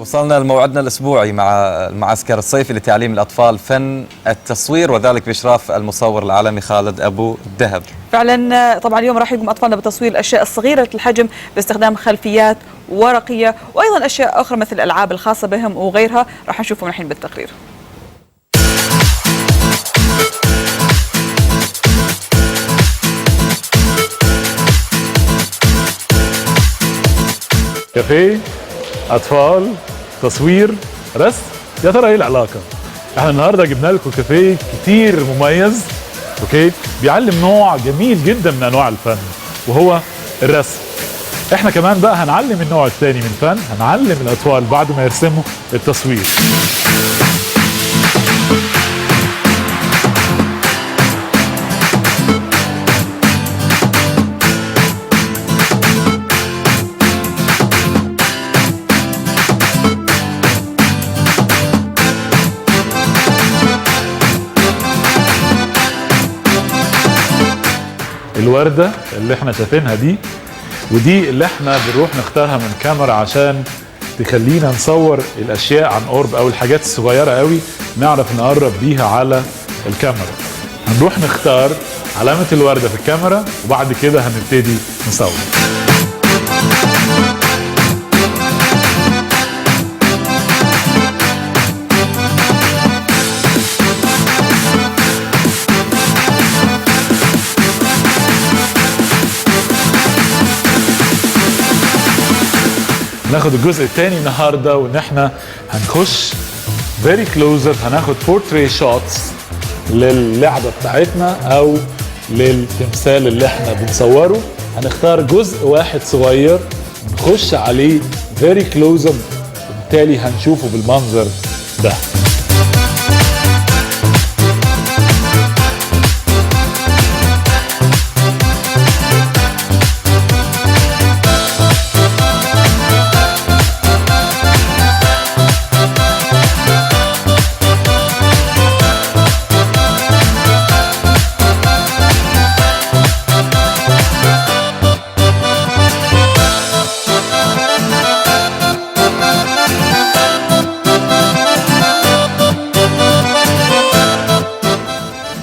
وصلنا لموعدنا الأسبوعي مع المعسكر الصيفي لتعليم الأطفال فن التصوير، وذلك بإشراف المصور العالمي خالد أبو الدهب. فعلا طبعا اليوم راح يقوم أطفالنا بتصوير الأشياء الصغيرة الحجم باستخدام خلفيات ورقية وأيضا أشياء أخرى مثل الألعاب الخاصة بهم وغيرها، راح نشوفهم الحين بالتقرير. كافيه، أطفال، تصوير، رسم، يا ترى إيه العلاقة؟ إحنا النهاردة جبنا لكم كافيه كتير مميز، أوكي؟ بيعلم نوع جميل جدا من أنواع الفن وهو الرسم. إحنا كمان بقى هنعلم النوع الثاني من الفن، هنعلم الأطفال بعد ما يرسموا التصوير. الوردة اللي احنا شايفينها دي ودي اللي احنا بنروح نختارها من كاميرا عشان تخلينا نصور الاشياء عن قرب او الحاجات الصغيرة قوي نعرف نقرب بيها على الكاميرا. هنروح نختار علامة الوردة في الكاميرا وبعد كده هنبتدي نصور. ناخد الجزء الثاني النهارده وان احنا هنخش فيري كلوز اب، هناخد بورتري شوتس للعبه بتاعتنا او للتمثال اللي احنا بنصوره. هنختار جزء واحد صغير ونخش عليه فيري كلوز اب، وبالتالي هنشوفه بالمنظر ده.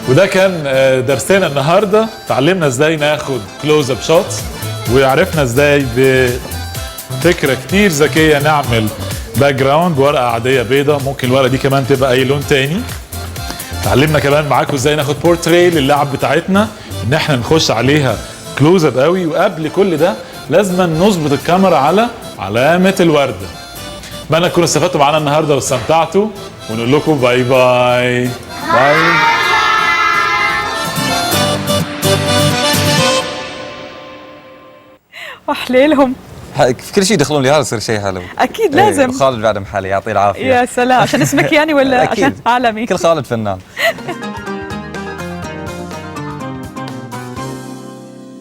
وده كان درسنا النهارده، تعلمنا ازاي ناخد كلوز اب شوتس وعرفنا ازاي بفكره كتير ذكيه نعمل باك جراوند بورقه عاديه بيضه، ممكن الورقه دي كمان تبقى اي لون تاني. تعلمنا كمان معاكم ازاي ناخد بورتري للعب بتاعتنا، ان احنا نخش عليها كلوز اب قوي، وقبل كل ده لازم نظبط الكاميرا على علامه الورده. اتمنى تكونوا استفدتوا معانا النهارده واستمتعتوا، ونقول لكم باي باي باي. أحليلهم في كل شيء يدخلون لي هذا يصير شيء حلو. أكيد لازم. خالد بعد محلي يعطيه العافية. يا سلام، عشان اسمك يعني ولا أكيد. عشان عالمي؟ كل خالد فنان.